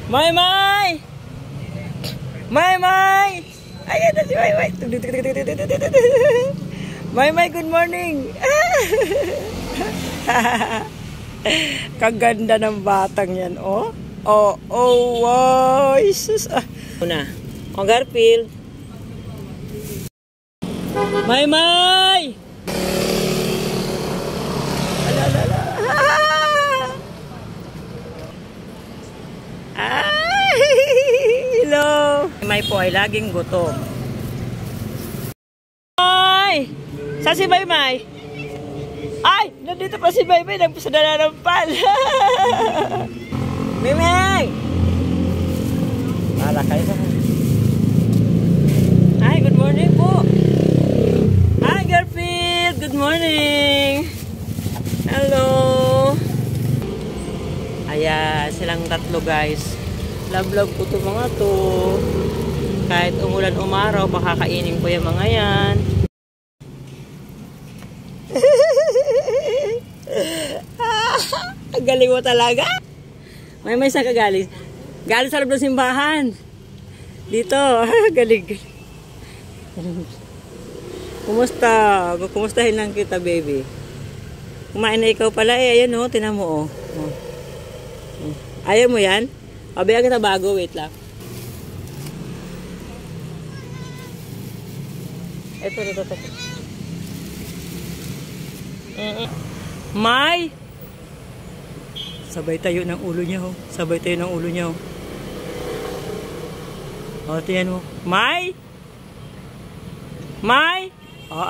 May May! May May! Ayan na si May May! May May, good morning! Kaganda ng batang yan, oh. Oh, oh, wow! Isus! Una, oh, Garfield. May May! Alalala! Hello! May po ay laging gutom. Ay! Saan si May May? Ay! Nandito pa si May May. Nagpasadala ng pal. May May! Pala kayo na. Ay, good morning po. Hi, Garfield. Good morning. Hello. Ayan, silang tatlo guys. Love ko to mga to. Kahit umulan umaraw, makakainin ko yung mga yan. Ang galing mo talaga. May saan ka galing? Galing sa loob ng simbahan. Dito. Galing. Kumusta? Kumustahin lang kita, baby. Kumain na ikaw pala eh. Ayan o, tinan mo o. Ayaw mo yan? Pabayaan kita bago. Wait lang. Ito. May! Sabay tayo ng ulo niya, oh. Sabay tayo ng ulo niya, oh. O, tingnan mo. May! May! Oh,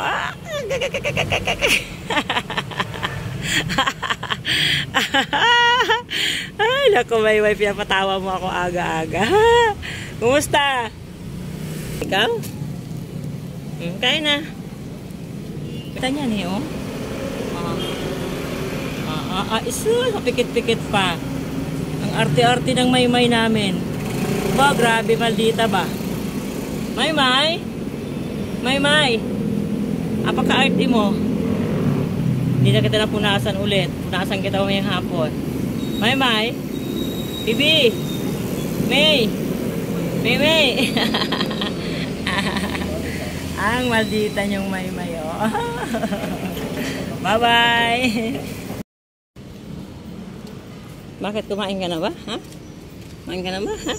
ay, naku, May May, pinapatawa mo ako aga-aga. Kumusta? Ikaw? Kain na. Kita niya niyo, oh. Isu, kapikit-pikit pa. Ang arte-arte ng May May namin. Ba, grabe, maldita ba? May May? May May? Apaka-arte mo? Hindi na kita napunasan ulit. Punasan kita mamayang hapon. May May? Bibi? May? May? Ang maldita niyong May May, oh. Bye-bye! Bakit kumain ka na ba? Ha? Kumain ka na ba? Ha?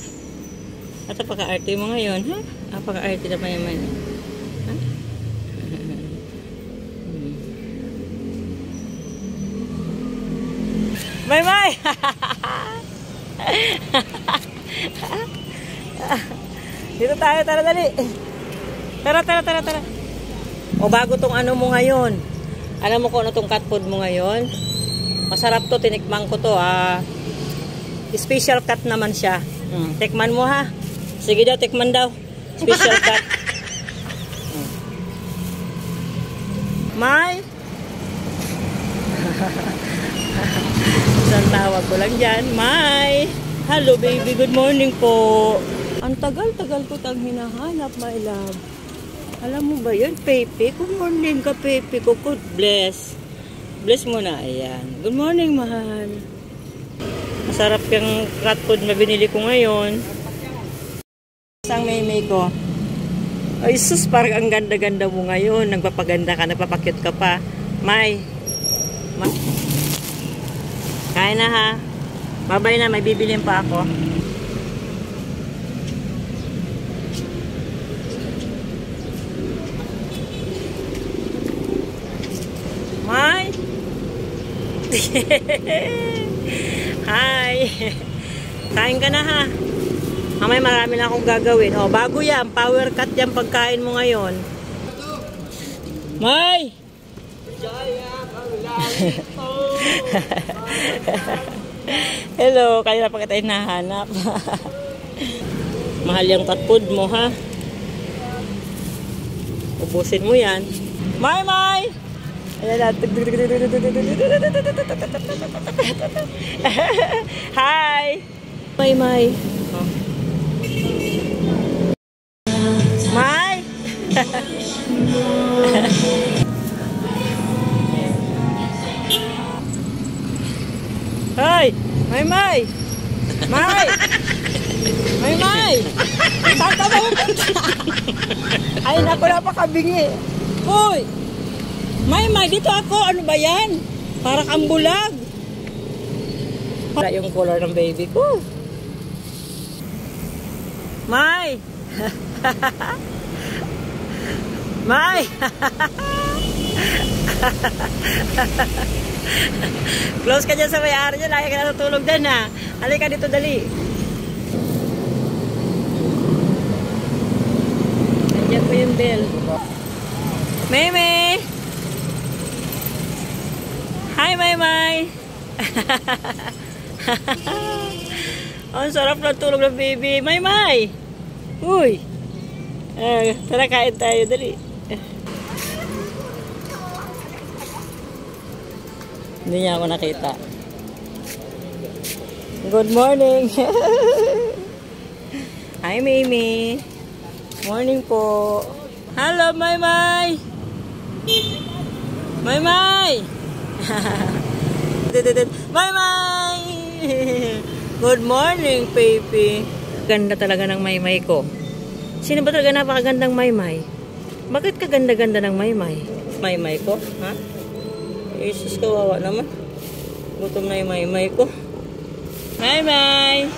At apaka-arte mo ngayon, ha? Apaka-arte na May May. Ha? May May! Dito tayo, tara dali. Tara. O bago tong ano mo ngayon. Alam mo kung ano tong cat food mo ngayon? Masarap to, tinikman ko to. Special cut naman siya. Tikman mo ha. Sige daw, tikman daw. Special cut. May? Isang tawag ko lang dyan. May? Hello baby, good morning po. Ang tagal-tagal ko tang hinahanap, my love. Alam mo ba yun, Pepe? Good morning ka, Pepe ko. God bless. Bless mo na, ayan. Good morning, mahal. Masarap yung cat food na binili ko ngayon. Isang May ko. Ay, sus, parang ang ganda-ganda mo ngayon. Nagpapaganda ka, nagpapakute ka pa. May. Kain na ha. Babay na, may bibilin pa ako. May. Hi. Kain ka na ha. Mamay marami na akong gagawin. O, bago yan. Power cut yan pagkain mo ngayon. May. Hello. Kanina pa kita hinahanap. Mahal yung cat food mo ha. Ubusin mo yan. May. Ayan na. Hi! May. May? Hoy! May! Maymay! Saan ka ba pupunta? Ay, naku, napakabingi. Hoy! Maymay, dito ako. Ano ba yan? Para kang bulag. Para yung color ng baby ko. May! May! Close ka dyan sa may-ari niya. Lagi ka natutulog dyan, ha? Halika dito, dali. Nandiyan po yung bell. Meme! Hi, Maymay! Ang sarap na tulog ng baby. Maymay! Uy! Tara, kain tayo. Dali. Hindi niya ako nakita. Good morning! Hi, Mimi! Morning po! Hello, Maymay! Maymay! Maymay! Good morning, baby! Ganda talaga ng Maymay ko. Sino ba talaga napakagandang Maymay? Bakit kaganda-ganda ng Maymay? Maymay ko? Ha? Jesus, kawawa naman. Gutom na yung Maymay ko. Maymay!